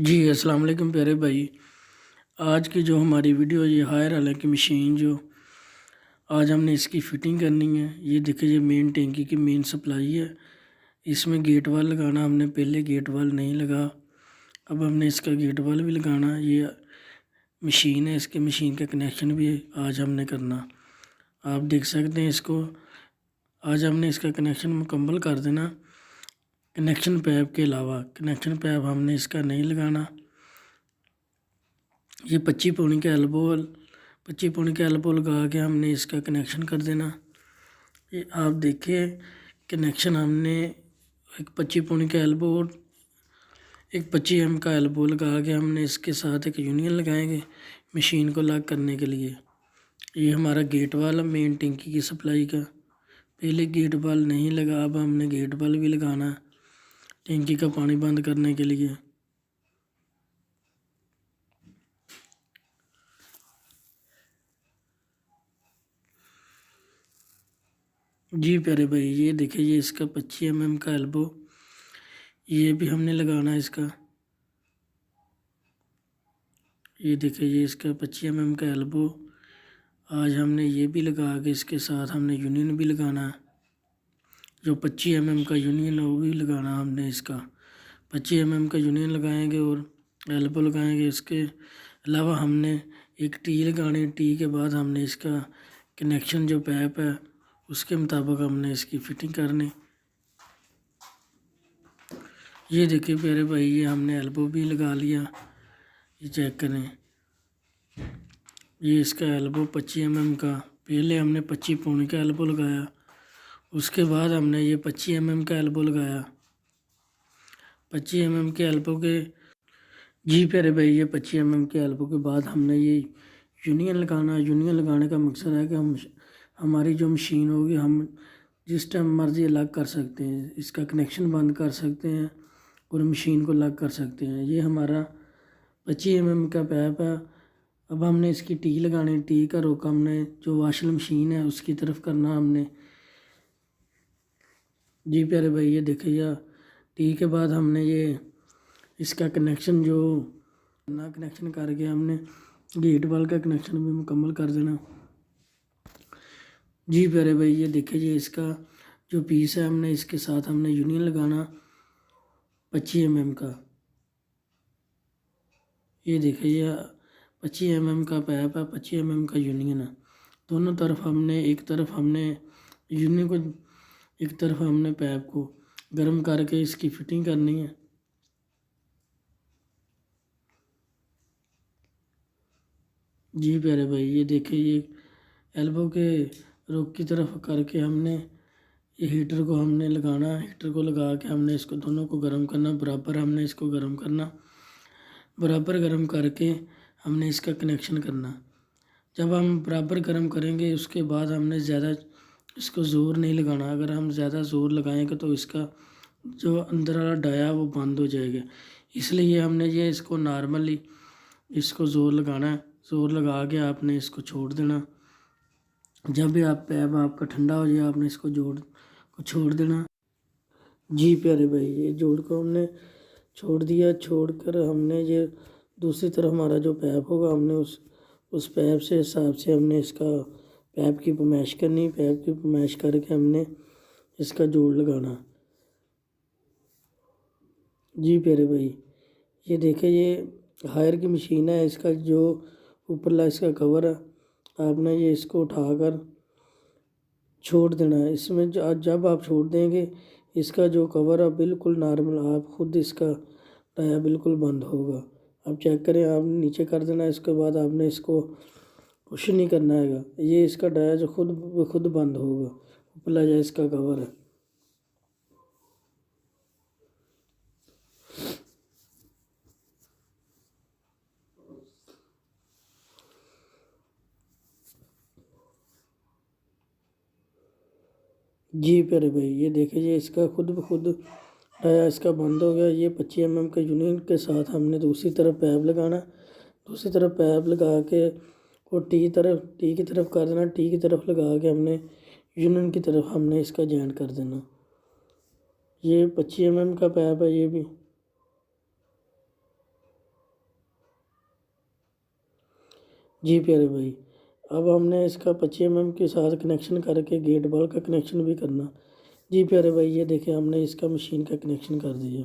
جی السلام علیکم پیارے بھائی، آج کی جو ہماری ویڈیو یہ ہائر والا کی مشین جو آج ہم نے اس کی فٹنگ کرنی ہے۔ یہ دیکھیں، یہ مین ٹینکی کی مین سپلائی ہے۔ اس میں گیٹ وال لگانا، ہم نے پہلے گیٹ وال نہیں لگا، اب ہم نے اس کا گیٹ وال بھی لگانا۔ یہ مشین ہے، اس کے مشین کا کنیکشن بھی آج ہم نے کرنا۔ آپ دیکھ سکتے ہیں اس کو، آج ہم نے اس کا کنیکشن مکمل کر دینا۔ کنیکشن پیپ کے علاوہ کنیکشن پیپ ہم نے اس کا نہیں لگانا۔ یہ 25 پونی کا ایلبو لگا کے ہم نے اس کا کنیکشن کر دینا۔ یہ آپ دیکھیں، کنیکشن ہم نے ایک 25 پونی کا ایلبو اور ایک 25 ایم کا ایلبو لگا کے ہم نے اس کے ساتھ ایک یونین لگائیں گے مشین کو لاک کرنے کے لیے۔ یہ ہمارا گیٹ وال ہے مین ٹینکی کی سپلائی کا۔ پہلے گیٹ وال نہیں لگا، اب ہم نے گیٹ وال بھی لگانا ٹینکی کا پانی بند کرنے کے لیے۔ جی پیارے بھائی، یہ دیکھیں، یہ اس کا 25 ایم کا ایلبو، یہ بھی ہم نے لگانا ہے اس کا۔ یہ دیکھیں، یہ اس کا 25 ایم کا ایلبو آج ہم نے یہ بھی لگا کے اس کے ساتھ ہم نے یونین بھی لگانا ہے۔ جو 25 ایم کا یونین ہے وہ بھی لگانا ہم نے اس کا 25 ایم کا یونین لگائیں گے اور ایلبو لگائیں گے۔ اس کے علاوہ ہم نے ایک ٹی لگانی، ٹی کے بعد ہم نے اس کا کنیکشن جو پیپ ہے اس کے مطابق ہم نے اس کی فٹنگ کرنی۔ یہ دیکھیں پیارے بھائی، یہ ہم نے ایلبو بھی لگا لیا، یہ چیک کریں۔ یہ اس کا ایلبو 25 ایم کا، پہلے ہم نے 25 پونی کا ایلبو لگایا، اس کے بعد ہم نے یہ 25 ایم کا ایلبو لگایا۔ 25 ایم کے ایلبو کے جی پیارے بھائی، یہ 25 ایم کے ایلبو کے بعد ہم نے یہ یونین لگانا۔ یونین لگانے کا مقصد ہے کہ ہماری جو مشین ہوگی ہم جس ٹائم مرضی الگ کر سکتے ہیں، اس کا کنیکشن بند کر سکتے ہیں اور مشین کو الگ کر سکتے ہیں۔ یہ ہمارا 25 ایم کا پیپ ہے۔ اب ہم نے اس کی ٹی لگانی، ٹی کا رخ ہم نے جو واشنگ مشین ہے اس کی طرف کرنا ہم نے۔ جی پیارے بھائی، یہ دیکھیں، یہ ٹی کے بعد ہم نے یہ اس کا کنیکشن جو کنیکشن کر کے ہم نے گیٹ وال کا کنیکشن بھی مکمل کر دینا۔ جی پیارے بھائی، یہ دیکھیں، یہ اس کا جو پیس ہے ہم نے اس کے ساتھ ہم نے یونین لگانا 25 ایم کا۔ یہ دیکھیں، یہ 25 ایم کا پیپ ہے، 25 ایم کا یونین ہے۔ دونوں طرف ہم نے ایک طرف ہم نے یونین کو، ایک طرف ہم نے پیپ کو گرم کر کے اس کی فٹنگ کرنی ہے۔ جی پیارے بھائی، یہ دیکھیں، یہ ایلبو کے رخ کی طرف کر کے ہم نے یہ ہیٹر کو ہم نے لگانا، ہیٹر کو لگا کے ہم نے اس کو دونوں کو گرم کرنا، برابر ہم نے اس کو گرم کرنا، برابر گرم کر کے ہم نے اس کا کنیکشن کرنا۔ جب ہم برابر گرم کریں گے اس کے بعد ہم نے زیادہ اس کو زور نہیں لگانا۔ اگر ہم زیادہ زور لگائیں گے تو اس کا جو اندر والا ڈایا وہ بند ہو جائے گا، اس لیے ہم نے یہ اس کو نارملی اس کو زور لگانا ہے۔ زور لگا کے آپ نے اس کو چھوڑ دینا۔ جب بھی پیپ آپ کا ٹھنڈا ہو جائے آپ نے اس کو جوڑ کو چھوڑ دینا۔ جی پیارے بھائی، یہ جوڑ کو ہم نے چھوڑ دیا، چھوڑ کر ہم نے یہ دوسری طرف ہمارا جو پیپ ہوگا ہم نے اس پیپ سے حساب سے ہم نے اس کا پیپ کی پمائش کرنی، پیپ کی پمائش کر کے ہم نے اس کا جوڑ لگانا۔ جی پیارے بھائی، یہ دیکھیں، یہ ہائر کی مشین ہے، اس کا جو اوپرلا اس کا کور ہے آپ نے یہ اس کو اٹھا کر چھوڑ دینا ہے۔ اس میں جب آپ چھوڑ دیں گے اس کا جو کور ہے بالکل نارمل، آپ خود اس کا ٹایا بالکل بند ہوگا۔ آپ چیک کریں، آپ نے نیچے کر دینا، اس کے بعد آپ نے اس کو کچھ نہیں کرنا ہے، یہ اس کا ٹایا جو خود بند ہوگا، اوپرلا جو اس کا کور ہے۔ جی پیارے بھائی، یہ دیکھیں، یہ اس کا خود بخود ٹایا اس کا بند ہو گیا۔ یہ 25 ایم کے یونین کے ساتھ ہم نے دوسری طرف پیپ لگانا، دوسری طرف پیپ لگا کے اور ٹی کی طرف کر دینا، ٹی کی طرف لگا کے ہم نے یونین کی طرف ہم نے اس کا جوائنٹ کر دینا۔ یہ 25 ایم کا پیپ ہے، یہ بھی جی پیارے بھائی، اب ہم نے اس کا 25 mm کے ساتھ کنیکشن کر کے گیٹ بال کا کنیکشن بھی کرنا۔ جی پیارے بھائی، یہ دیکھیں ہم نے اس کا مشین کا کنیکشن کر دیا۔